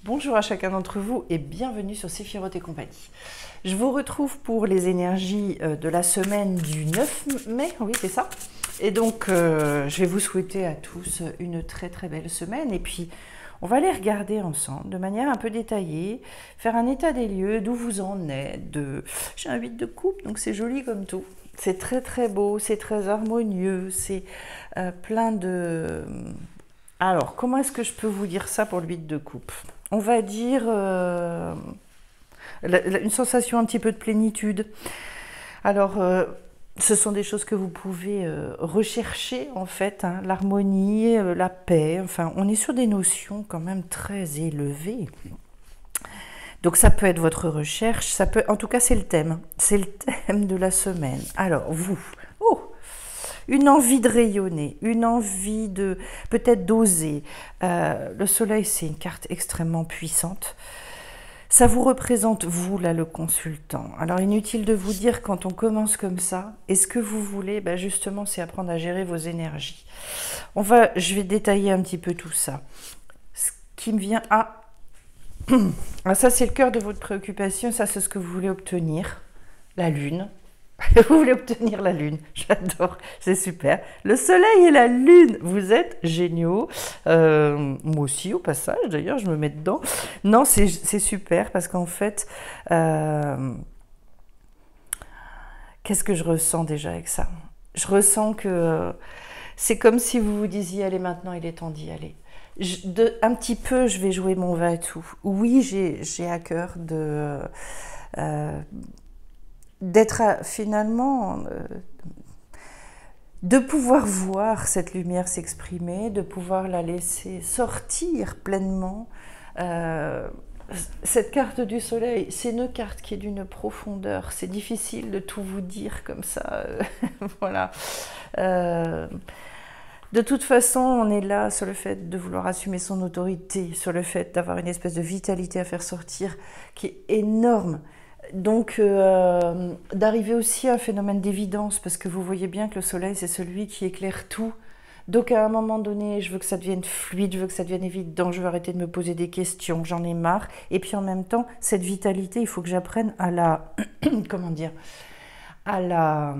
Bonjour à chacun d'entre vous et bienvenue sur Séphiroth et compagnie. Je vous retrouve pour les énergies de la semaine du 9 mai, oui c'est ça. Et donc je vais vous souhaiter à tous une très très belle semaine et puis on va aller regarder ensemble de manière un peu détaillée, faire un état des lieux, d'où vous en êtes. J'ai un 8 de coupe donc c'est joli comme tout. C'est très très beau, c'est très harmonieux, c'est plein de... Alors, comment est-ce que je peux vous dire ça pour le 8 de coupe? On va dire une sensation un petit peu de plénitude. Alors, ce sont des choses que vous pouvez rechercher en fait, hein, l'harmonie, la paix, enfin, on est sur des notions quand même très élevées. Donc ça peut être votre recherche, ça peut, en tout cas c'est le thème de la semaine. Alors vous, une envie de rayonner, une envie de peut-être d'oser. Le soleil, c'est une carte extrêmement puissante. Ça vous représente, vous, là, le consultant. Alors, inutile de vous dire, quand on commence comme ça, et ce que vous voulez, ben justement, c'est apprendre à gérer vos énergies. Je vais détailler un petit peu tout ça. Ce qui me vient à... Ah, ça, c'est le cœur de votre préoccupation, ça, c'est ce que vous voulez obtenir. La lune. Vous voulez obtenir la lune, j'adore, c'est super. Le soleil et la lune, vous êtes géniaux. Moi aussi, au passage, d'ailleurs, je me mets dedans. Non, c'est super parce qu'en fait, qu'est-ce que je ressens déjà avec ça? Je ressens que c'est comme si vous vous disiez, allez, maintenant, il est temps d'y aller. Un petit peu, je vais jouer mon va-tout. Oui, j'ai à cœur d'être finalement, de pouvoir voir cette lumière s'exprimer, de pouvoir la laisser sortir pleinement. Cette carte du soleil, c'est une carte qui est d'une profondeur, c'est difficile de tout vous dire comme ça, voilà. De toute façon, on est là sur le fait de vouloir assumer son autorité, sur le fait d'avoir une espèce de vitalité à faire sortir qui est énorme. Donc, d'arriver aussi à un phénomène d'évidence, parce que vous voyez bien que le soleil, c'est celui qui éclaire tout. Donc, à un moment donné, je veux que ça devienne fluide, je veux que ça devienne évident, je veux arrêter de me poser des questions, j'en ai marre. Et puis, en même temps, cette vitalité, il faut que j'apprenne à la... comment dire? À la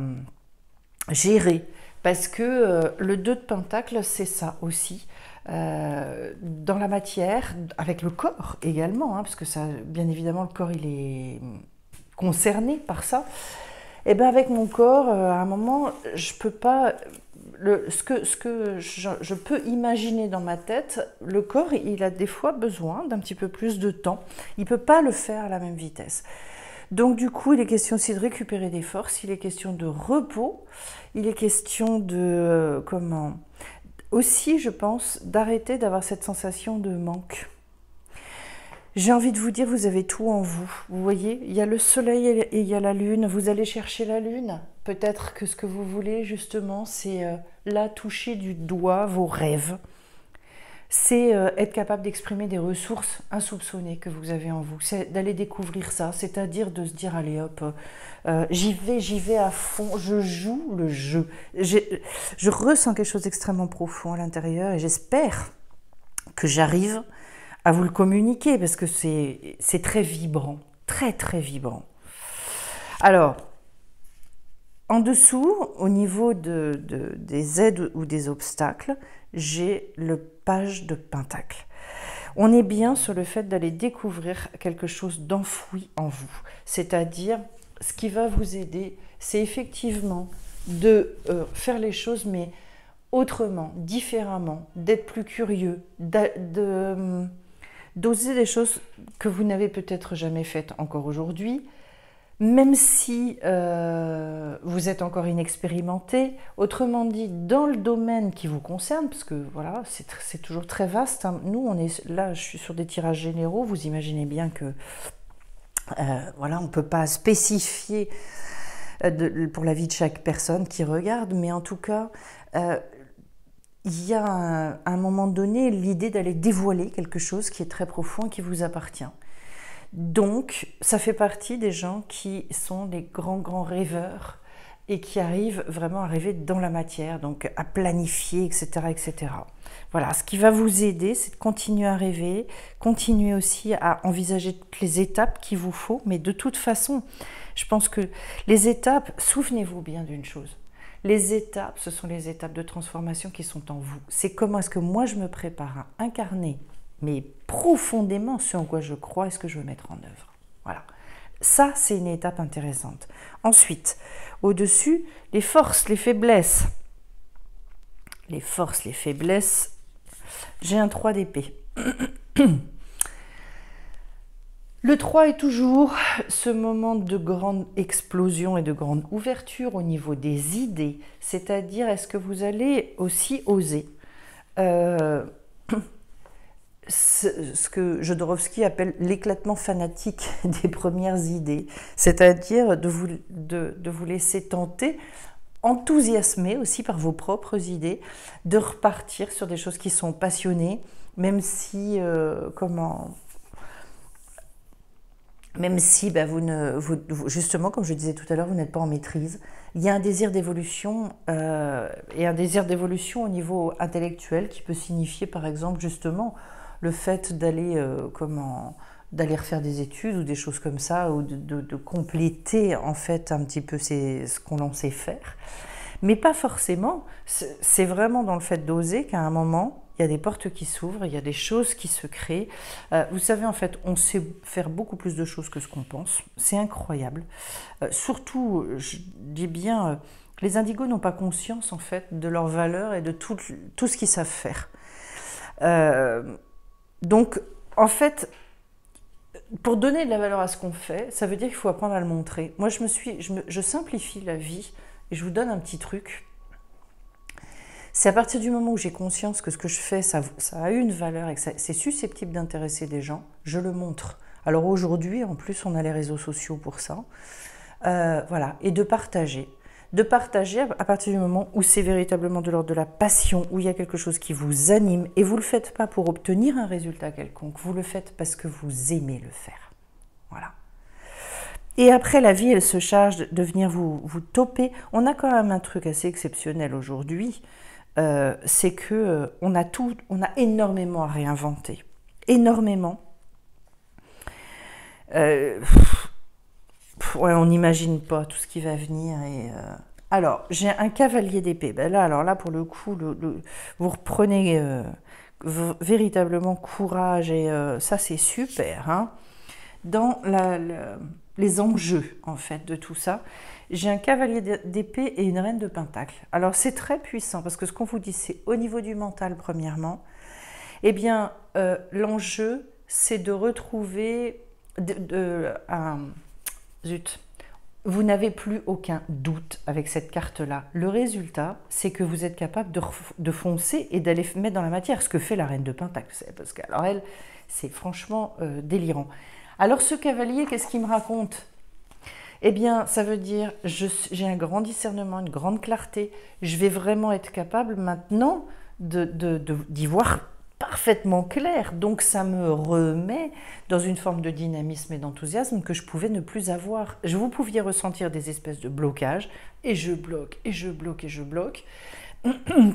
gérer. Parce que le 2 de Pentacle, c'est ça aussi. Dans la matière, avec le corps également, hein, parce que ça, bien évidemment, le corps, il est concerné par ça. Et bien avec mon corps, à un moment, je peux pas... ce que je peux imaginer dans ma tête, le corps, il a des fois besoin d'un petit peu plus de temps. Il ne peut pas le faire à la même vitesse. Donc du coup, il est question aussi de récupérer des forces, il est question de repos, il est question de... comment... Aussi, je pense, d'arrêter d'avoir cette sensation de manque. J'ai envie de vous dire, vous avez tout en vous. Vous voyez, il y a le soleil et il y a la lune. Vous allez chercher la lune. Peut-être que ce que vous voulez, justement, c'est là toucher du doigt vos rêves. C'est être capable d'exprimer des ressources insoupçonnées que vous avez en vous. C'est d'aller découvrir ça, c'est-à-dire de se dire, allez hop, j'y vais à fond, je joue le jeu. Je ressens quelque chose d'extrêmement profond à l'intérieur et j'espère que j'arrive à vous le communiquer parce que c'est très vibrant, très très vibrant. Alors, en dessous, au niveau des aides ou des obstacles, j'ai le page de Pentacle. On est bien sur le fait d'aller découvrir quelque chose d'enfoui en vous. C'est-à-dire, ce qui va vous aider, c'est effectivement de faire les choses, mais autrement, différemment, d'être plus curieux, d'oser des choses que vous n'avez peut-être jamais faites encore aujourd'hui, même si vous êtes encore inexpérimenté, autrement dit, dans le domaine qui vous concerne, parce que voilà, c'est toujours très vaste, hein. Nous, on est là, je suis sur des tirages généraux, vous imaginez bien que voilà, on ne peut pas spécifier pour la vie de chaque personne qui regarde, mais en tout cas, il y a à un moment donné l'idée d'aller dévoiler quelque chose qui est très profond et qui vous appartient. Donc, ça fait partie des gens qui sont des grands rêveurs et qui arrive vraiment à arriver dans la matière, donc à planifier, etc., etc. Voilà, ce qui va vous aider, c'est de continuer à rêver, continuer aussi à envisager toutes les étapes qu'il vous faut, mais de toute façon, je pense que les étapes, souvenez-vous bien d'une chose, les étapes, ce sont les étapes de transformation qui sont en vous. C'est comment est-ce que moi je me prépare à incarner, mais profondément ce en quoi je crois et ce que je veux mettre en œuvre. Voilà. Ça, c'est une étape intéressante. Ensuite, au-dessus, les forces, les faiblesses. Les forces, les faiblesses. J'ai un 3 d'épée. Le 3 est toujours ce moment de grande explosion et de grande ouverture au niveau des idées. C'est-à-dire, est-ce que vous allez aussi oser ce que Jodorowsky appelle l'éclatement fanatique des premières idées, c'est-à-dire de vous laisser tenter, enthousiasmer aussi par vos propres idées, de repartir sur des choses qui sont passionnées, même si, justement, comme je disais tout à l'heure, vous n'êtes pas en maîtrise. Il y a un désir d'évolution et un désir d'évolution au niveau intellectuel qui peut signifier, par exemple, justement, le fait d'aller refaire des études ou des choses comme ça, ou de compléter en fait un petit peu ce qu'on sait faire. Mais pas forcément, c'est vraiment dans le fait d'oser qu'à un moment, il y a des portes qui s'ouvrent, il y a des choses qui se créent. Vous savez, en fait, on sait faire beaucoup plus de choses que ce qu'on pense. C'est incroyable. Surtout, je dis bien, les indigos n'ont pas conscience, en fait, de leur valeur et de tout ce qu'ils savent faire. Donc, en fait, pour donner de la valeur à ce qu'on fait, ça veut dire qu'il faut apprendre à le montrer. Moi, je simplifie la vie et je vous donne un petit truc. C'est à partir du moment où j'ai conscience que ce que je fais, ça a une valeur et que c'est susceptible d'intéresser des gens, je le montre. Alors aujourd'hui, en plus, on a les réseaux sociaux pour ça. Voilà, et de partager. De partager à partir du moment où c'est véritablement de l'ordre de la passion, où il y a quelque chose qui vous anime, et vous ne le faites pas pour obtenir un résultat quelconque, vous le faites parce que vous aimez le faire. Voilà. Et après, la vie, elle se charge de venir vous toper. On a quand même un truc assez exceptionnel aujourd'hui, c'est que on a énormément à réinventer. Énormément. Ouais, on n'imagine pas tout ce qui va venir. Alors, j'ai un cavalier d'épée. Ben là, pour le coup, vous reprenez véritablement courage et ça, c'est super. Hein. Dans les enjeux, en fait, de tout ça, j'ai un cavalier d'épée et une reine de pentacle. Alors, c'est très puissant parce que ce qu'on vous dit, c'est au niveau du mental, premièrement. Eh bien, l'enjeu, c'est de retrouver Zut, vous n'avez plus aucun doute avec cette carte-là. Le résultat, c'est que vous êtes capable de foncer et d'aller mettre dans la matière ce que fait la reine de pentacle. Parce qu'alors elle, c'est franchement délirant. Alors ce cavalier, qu'est-ce qu'il me raconte? Eh bien, ça veut dire, j'ai un grand discernement, une grande clarté. Je vais vraiment être capable maintenant d'y voir parfaitement clair. Donc ça me remet dans une forme de dynamisme et d'enthousiasme que je pouvais ne plus avoir. Vous pouviez ressentir des espèces de blocages, et je bloque, et je bloque, et je bloque.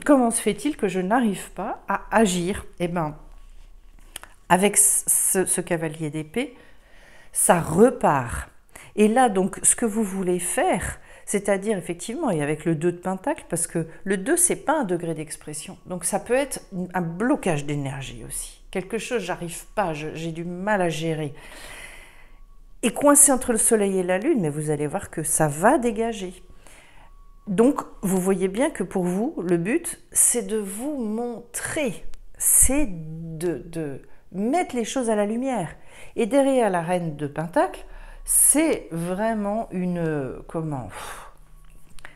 Comment se fait-il que je n'arrive pas à agir? Eh bien, avec ce cavalier d'épée, ça repart. Et là, donc, ce que vous voulez faire, c'est-à-dire, effectivement, et avec le 2 de pentacle, parce que le 2, c'est pas un degré d'expression. Donc, ça peut être un blocage d'énergie aussi. Quelque chose, j'arrive pas, j'ai du mal à gérer. Et coincé entre le soleil et la lune, mais vous allez voir que ça va dégager. Donc, vous voyez bien que pour vous, le but, c'est de vous montrer. C'est de mettre les choses à la lumière. Et derrière la reine de pentacle, c'est vraiment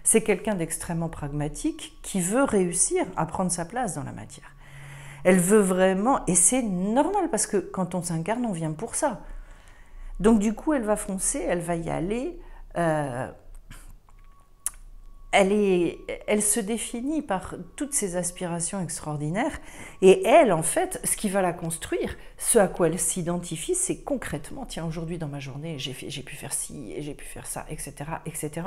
c'est quelqu'un d'extrêmement pragmatique qui veut réussir à prendre sa place dans la matière. Elle veut vraiment, et c'est normal parce que quand on s'incarne, on vient pour ça. Donc du coup, elle va foncer, elle va y aller. Elle se définit par toutes ses aspirations extraordinaires et elle, en fait, ce qui va la construire, ce à quoi elle s'identifie, c'est concrètement, tiens, aujourd'hui dans ma journée, j'ai pu faire ci et j'ai pu faire ça, etc., etc.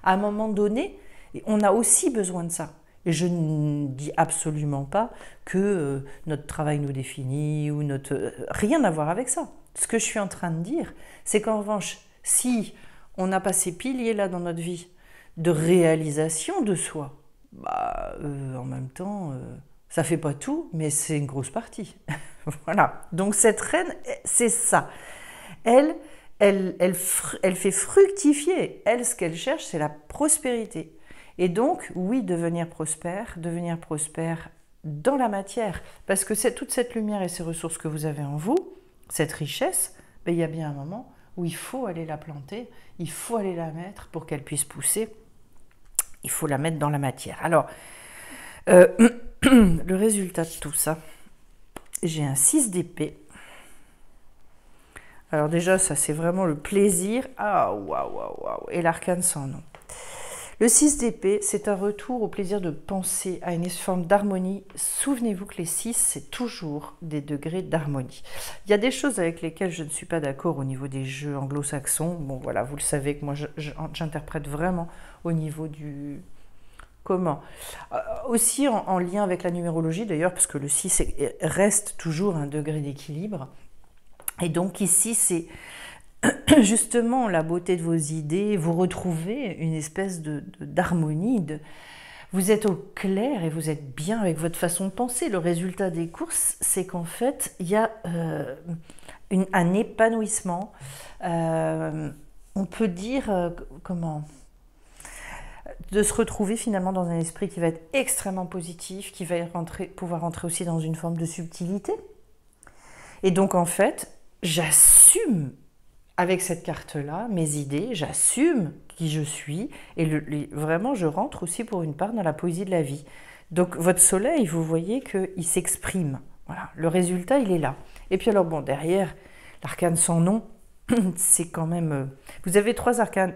À un moment donné, on a aussi besoin de ça. Et je ne dis absolument pas que notre travail nous définit ou notre... rien à voir avec ça. Ce que je suis en train de dire, c'est qu'en revanche, si on n'a pas ces piliers-là dans notre vie de réalisation de soi, en même temps, ça fait pas tout, mais c'est une grosse partie. Voilà. Donc cette reine, c'est ça. Elle fait fructifier. Elle, ce qu'elle cherche, c'est la prospérité. Et donc, oui, devenir prospère dans la matière. Parce que toute cette lumière et ces ressources que vous avez en vous, cette richesse, il y a bien un moment où il faut aller la planter, il faut aller la mettre pour qu'elle puisse pousser. Il faut la mettre dans la matière. Alors, le résultat de tout ça, j'ai un 6 d'épée. Alors déjà, ça c'est vraiment le plaisir. Ah, waouh. Et l'arcane sans nom. Le 6 d'épée, c'est un retour au plaisir de penser à une forme d'harmonie. Souvenez-vous que les 6, c'est toujours des degrés d'harmonie. Il y a des choses avec lesquelles je ne suis pas d'accord au niveau des jeux anglo-saxons. Bon, voilà, vous le savez que moi, j'interprète vraiment au niveau du... Comment aussi en lien avec la numérologie, d'ailleurs, parce que le 6 reste toujours un degré d'équilibre. Et donc ici, c'est... justement la beauté de vos idées, vous retrouvez une espèce d'harmonie, vous êtes au clair et vous êtes bien avec votre façon de penser. Le résultat des courses, c'est qu'en fait, il y a un épanouissement, on peut dire, de se retrouver finalement dans un esprit qui va être extrêmement positif, qui va pouvoir rentrer aussi dans une forme de subtilité. Et donc en fait, j'assume avec cette carte-là, mes idées, j'assume qui je suis, et vraiment, je rentre aussi pour une part dans la poésie de la vie. Donc, votre soleil, vous voyez qu'il s'exprime. Voilà, le résultat, il est là. Et puis alors, bon, derrière, l'arcane sans nom, c'est quand même... Vous avez trois arcanes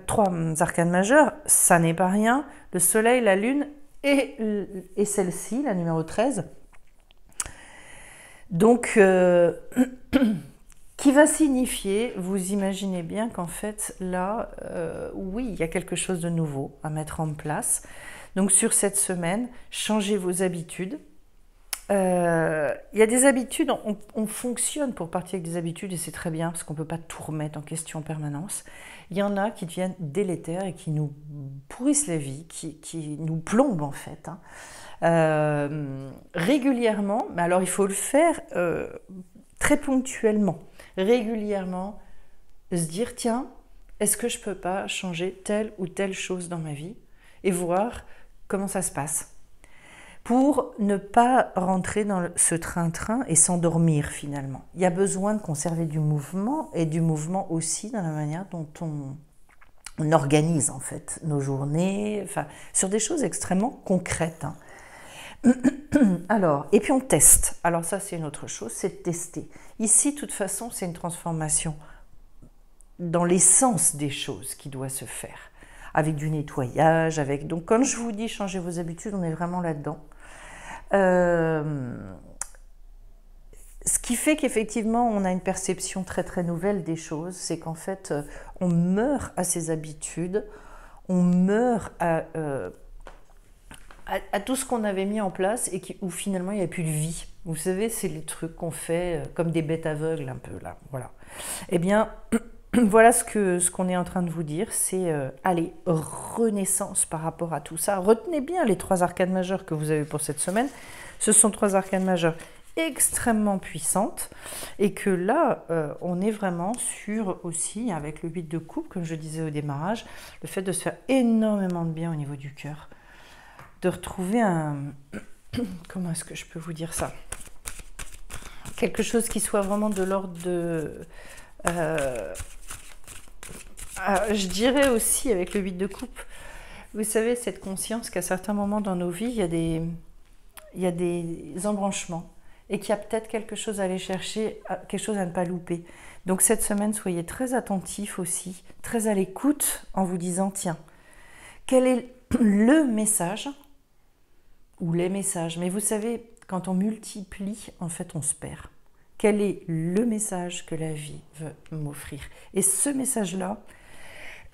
majeurs, ça n'est pas rien. Le soleil, la lune et celle-ci, la numéro 13. Donc... qui va signifier, vous imaginez bien qu'en fait, là, oui, il y a quelque chose de nouveau à mettre en place. Donc, sur cette semaine, changez vos habitudes. Il y a des habitudes, on fonctionne pour partir avec des habitudes, et c'est très bien, parce qu'on ne peut pas tout remettre en question en permanence. Il y en a qui deviennent délétères et qui nous pourrissent la vie, qui nous plombent, en fait. Régulièrement, mais alors il faut le faire très ponctuellement. Régulièrement, se dire, tiens, est-ce que je ne peux pas changer telle ou telle chose dans ma vie et voir comment ça se passe pour ne pas rentrer dans ce train-train et s'endormir finalement. Il y a besoin de conserver du mouvement et du mouvement aussi dans la manière dont on organise en fait nos journées, enfin, sur des choses extrêmement concrètes. Alors, et puis on teste. Alors ça, c'est une autre chose, c'est de tester. Ici, de toute façon, c'est une transformation dans l'essence des choses qui doit se faire, avec du nettoyage, avec... Donc, quand je vous dis changer vos habitudes, on est vraiment là-dedans. Ce qui fait qu'effectivement, on a une perception très très nouvelle des choses, c'est qu'en fait, on meurt à ses habitudes, on meurt à tout ce qu'on avait mis en place et où finalement il n'y a plus de vie. Vous savez, c'est les trucs qu'on fait comme des bêtes aveugles un peu là. Voilà. Eh bien, voilà ce qu'on est en train de vous dire, c'est allez, renaissance par rapport à tout ça. Retenez bien les 3 arcanes majeures que vous avez pour cette semaine. Ce sont 3 arcanes majeures extrêmement puissantes et que là, on est vraiment sur aussi, avec le 8 de coupe, comme je disais au démarrage, le fait de se faire énormément de bien au niveau du cœur. De retrouver comment est-ce que je peux vous dire ça? Quelque chose qui soit vraiment de l'ordre de... je dirais aussi avec le 8 de coupe, vous savez, cette conscience qu'à certains moments dans nos vies, il y a des embranchements et qu'il y a peut-être quelque chose à aller chercher, quelque chose à ne pas louper. Donc cette semaine, soyez très attentifs aussi, très à l'écoute en vous disant, tiens, quel est le message ou les messages, mais vous savez, quand on multiplie, en fait, on se perd. Quel est le message que la vie veut m'offrir? Et ce message-là,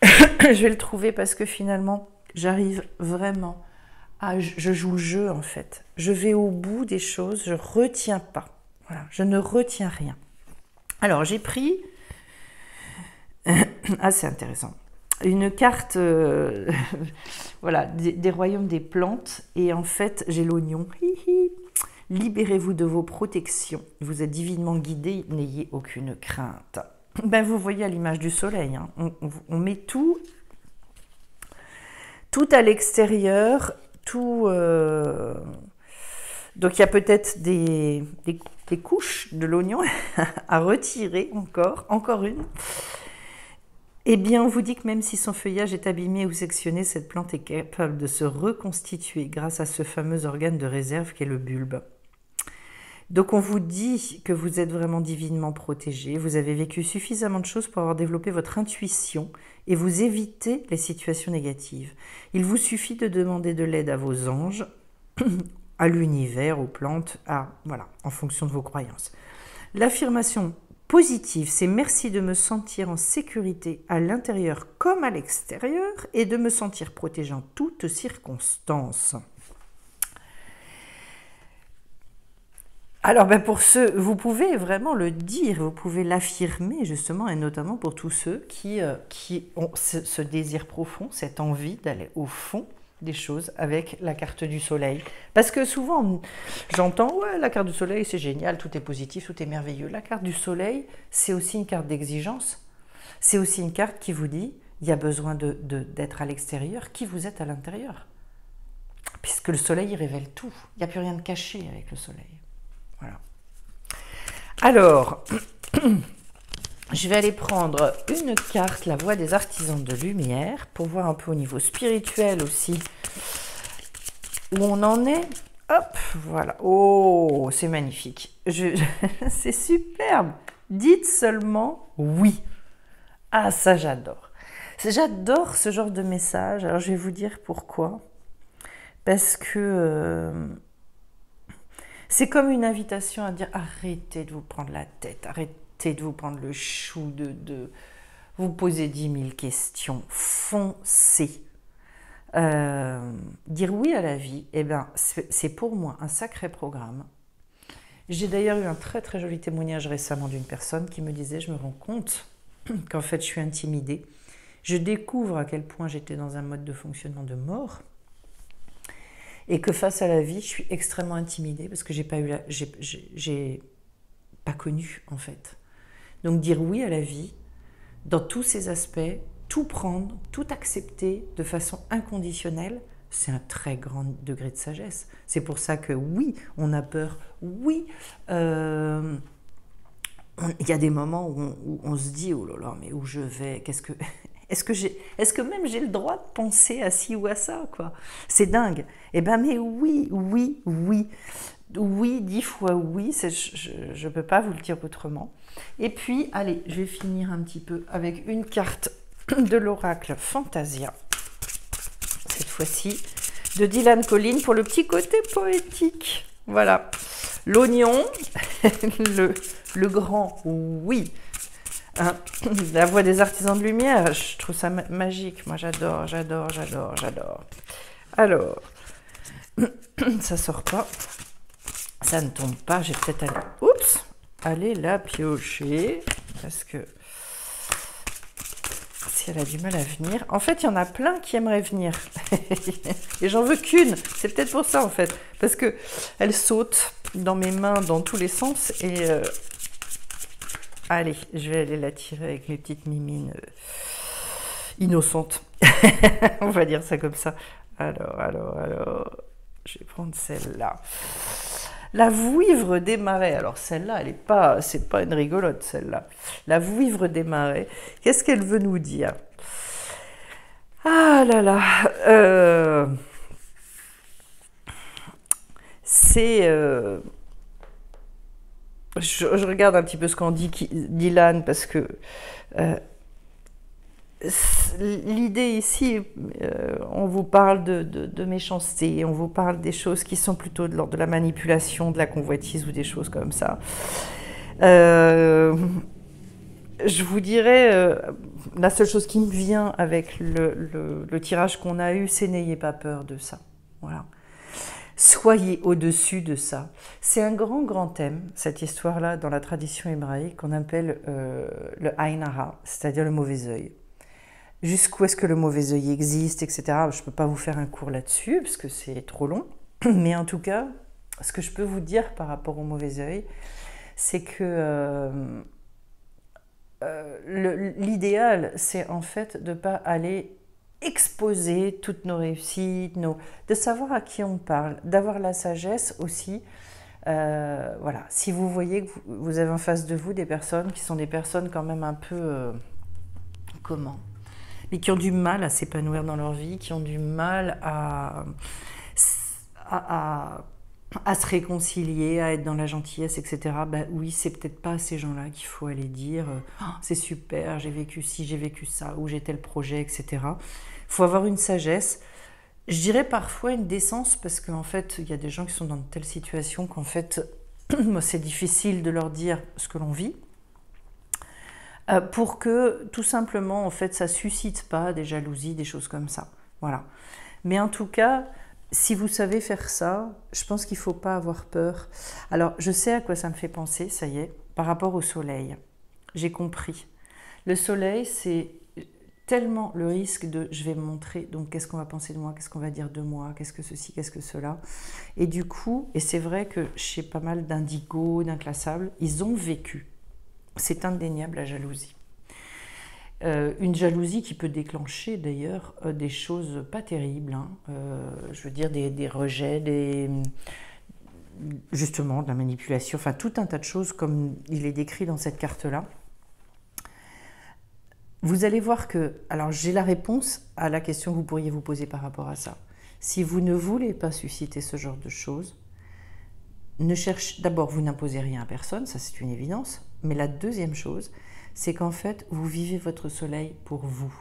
Je vais le trouver parce que finalement, j'arrive vraiment à... Je joue le jeu en fait. Je vais au bout des choses, je ne retiens pas. Voilà, je ne retiens rien. Alors, j'ai pris... Ah, c'est intéressant. Une carte voilà, des royaumes des plantes. Et en fait, j'ai l'oignon. Libérez-vous de vos protections. Vous êtes divinement guidé, n'ayez aucune crainte. Ben, vous voyez à l'image du soleil, hein, on met tout à l'extérieur, tout... Donc il y a peut-être des couches de l'oignon à retirer encore une. Eh bien, on vous dit que même si son feuillage est abîmé ou sectionné, cette plante est capable de se reconstituer grâce à ce fameux organe de réserve qu'est le bulbe. Donc on vous dit que vous êtes vraiment divinement protégé, vous avez vécu suffisamment de choses pour avoir développé votre intuition et vous éviter les situations négatives. Il vous suffit de demander de l'aide à vos anges, à l'univers, aux plantes, voilà, en fonction de vos croyances. L'affirmation positive, c'est merci de me sentir en sécurité à l'intérieur comme à l'extérieur et de me sentir protégé en toutes circonstances. Alors, ben pour ceux, vous pouvez vraiment le dire, vous pouvez l'affirmer justement, et notamment pour tous ceux qui ont ce désir profond, cette envie d'aller au fond des choses avec la carte du soleil. Parce que souvent, j'entends, ouais, la carte du soleil, c'est génial, tout est positif, tout est merveilleux. La carte du soleil, c'est aussi une carte d'exigence. C'est aussi une carte qui vous dit, il y a besoin d'être à l'extérieur, qui vous êtes à l'intérieur. Puisque le soleil, il révèle tout. Il n'y a plus rien de caché avec le soleil. Voilà. Alors, je vais aller prendre une carte, la voix des artisans de lumière, pour voir un peu au niveau spirituel aussi où on en est. Hop, voilà. Oh, c'est magnifique. C'est superbe. Dites seulement oui. Ah, ça j'adore. J'adore ce genre de message. Alors, je vais vous dire pourquoi. Parce que... c'est comme une invitation à dire arrêtez de vous prendre la tête, arrêtez de vous prendre le chou, de vous poser 10 000 questions, foncez. Dire oui à la vie, eh ben, c'est pour moi un sacré programme. J'ai d'ailleurs eu un très très joli témoignage récemment d'une personne qui me disait, je me rends compte qu'en fait je suis intimidée, je découvre à quel point j'étais dans un mode de fonctionnement de mort, et que face à la vie, je suis extrêmement intimidée parce que j'ai pas connu en fait. Donc dire oui à la vie, dans tous ses aspects, tout prendre, tout accepter de façon inconditionnelle, c'est un très grand degré de sagesse. C'est pour ça que oui, on a peur, oui, il y a des moments où on se dit, oh là là, mais où je vais, est-ce que même j'ai le droit de penser à ci ou à ça, quoi? C'est dingue. Eh ben, mais oui, 10 fois oui, je ne peux pas vous le dire autrement. Et puis, allez, je vais finir un petit peu avec une carte de l'oracle Fantasia, cette fois-ci, de Dylan Collins pour le petit côté poétique. Voilà, l'oignon, le grand oui. Hein, la voix des artisans de lumière, je trouve ça magique. Moi, j'adore. Alors, ça sort pas, ça ne tombe pas. J'ai peut-être aller la piocher parce que si elle a du mal à venir. En fait, il y en a plein qui aimeraient venir et j'en veux qu'une. C'est peut-être pour ça en fait, parce que elle saute dans mes mains dans tous les sens et allez, je vais aller la tirer avec mes petites mimines innocentes. On va dire ça comme ça. Alors, je vais prendre celle-là. La vouivre des marais. Alors celle-là, c'est pas une rigolote celle-là. La vouivre des marais. Qu'est-ce qu'elle veut nous dire? Ah là là. C'est... Je regarde un petit peu ce qu'en dit Dylan parce que l'idée ici, on vous parle de méchanceté, on vous parle des choses qui sont plutôt de l'ordre de la manipulation, de la convoitise ou des choses comme ça. je vous dirais, la seule chose qui me vient avec le tirage qu'on a eu, c'est n'ayez pas peur de ça. Voilà. Soyez au-dessus de ça. C'est un grand, grand thème, cette histoire-là, dans la tradition hébraïque, qu'on appelle le Ain Hara, c'est-à-dire le mauvais œil. Jusqu'où est-ce que le mauvais œil existe, etc. Je ne peux pas vous faire un cours là-dessus, parce que c'est trop long. Mais en tout cas, ce que je peux vous dire par rapport au mauvais œil, c'est que l'idéal, c'est en fait de ne pas aller exposer toutes nos réussites, de savoir à qui on parle, d'avoir la sagesse aussi. Voilà, si vous voyez que vous avez en face de vous des personnes qui sont des personnes quand même un peu... comment ? Mais qui ont du mal à s'épanouir dans leur vie, qui ont du mal à se réconcilier, à être dans la gentillesse, etc. Ben oui, c'est peut-être pas à ces gens-là qu'il faut aller dire oh, c'est super, j'ai vécu ci, j'ai vécu ça, ou j'ai tel projet, etc. Il faut avoir une sagesse. Je dirais parfois une décence, parce qu'en fait, il y a des gens qui sont dans de telles situations qu'en fait, c'est difficile de leur dire ce que l'on vit. Pour que tout simplement en fait ça suscite pas des jalousies, des choses comme ça. Voilà. Mais en tout cas, si vous savez faire ça, je pense qu'il ne faut pas avoir peur. Alors, je sais à quoi ça me fait penser, ça y est, par rapport au soleil. J'ai compris. Le soleil, c'est tellement le risque de je vais me montrer, donc qu'est-ce qu'on va penser de moi, qu'est-ce qu'on va dire de moi, qu'est-ce que ceci, qu'est-ce que cela. Et du coup, et c'est vrai que chez pas mal d'indigos, d'inclassables, ils ont vécu. C'est indéniable la jalousie. Une jalousie qui peut déclencher d'ailleurs des choses pas terribles, hein. Je veux dire des rejets, justement de la manipulation, enfin tout un tas de choses comme il est décrit dans cette carte-là. Vous allez voir que, alors j'ai la réponse à la question que vous pourriez vous poser par rapport à ça. Si vous ne voulez pas susciter ce genre de choses, d'abord, vous n'imposez rien à personne, ça c'est une évidence. Mais la deuxième chose, c'est qu'en fait, vous vivez votre soleil pour vous.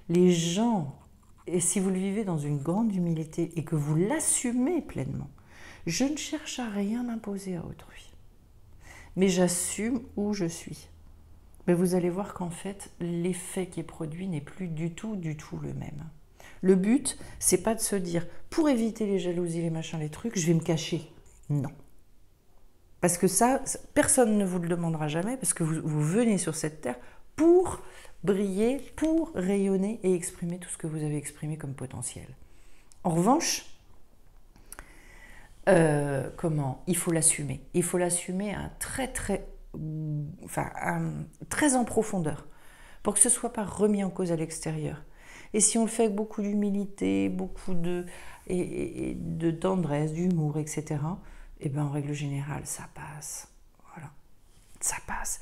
Les gens, et si vous le vivez dans une grande humilité et que vous l'assumez pleinement, je ne cherche à rien imposer à autrui. Mais j'assume où je suis. Mais vous allez voir qu'en fait, l'effet qui est produit n'est plus du tout le même. Le but, c'est pas de se dire, pour éviter les jalousies, les machins, les trucs, je vais me cacher. Non. Parce que ça, personne ne vous le demandera jamais, parce que vous venez sur cette terre pour briller, pour rayonner et exprimer tout ce que vous avez exprimé comme potentiel. En revanche, il faut l'assumer. Il faut l'assumer très en profondeur, pour que ce ne soit pas remis en cause à l'extérieur. Et si on le fait avec beaucoup d'humilité, beaucoup de tendresse, d'humour, etc., et bien en règle générale, ça passe. Voilà, ça passe.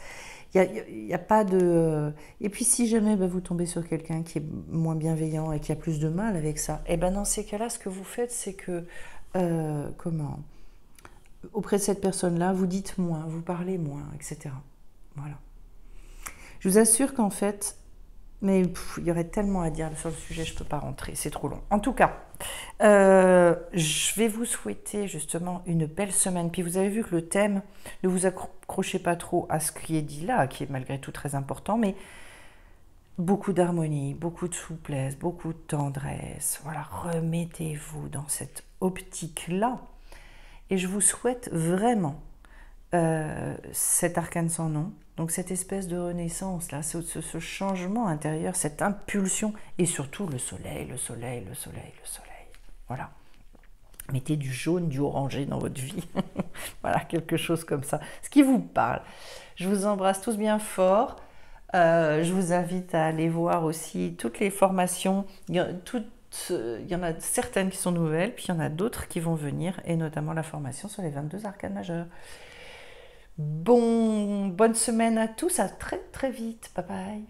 Il y a pas de... Et puis si jamais vous tombez sur quelqu'un qui est moins bienveillant et qui a plus de mal avec ça, et bien dans ces cas-là, ce que vous faites, c'est que... auprès de cette personne-là, vous dites moins, vous parlez moins, etc. Voilà. Je vous assure qu'en fait... Mais il y aurait tellement à dire sur le sujet, je ne peux pas rentrer, c'est trop long. En tout cas, je vais vous souhaiter justement une belle semaine. Puis vous avez vu que le thème, ne vous accrochez pas trop à ce qui est dit là, qui est malgré tout très important, mais beaucoup d'harmonie, beaucoup de souplesse, beaucoup de tendresse. Voilà, remettez-vous dans cette optique-là. Et je vous souhaite vraiment cet arcane sans nom, donc cette espèce de renaissance, là, ce changement intérieur, cette impulsion, et surtout le soleil, le soleil, le soleil, le soleil. Voilà. Mettez du jaune, du orangé dans votre vie. Voilà, quelque chose comme ça. Ce qui vous parle. Je vous embrasse tous bien fort. Je vous invite à aller voir aussi toutes les formations. Il y en a certaines qui sont nouvelles, puis il y en a d'autres qui vont venir, et notamment la formation sur les 22 arcanes majeures. Bonne semaine à tous, à très très vite, bye bye.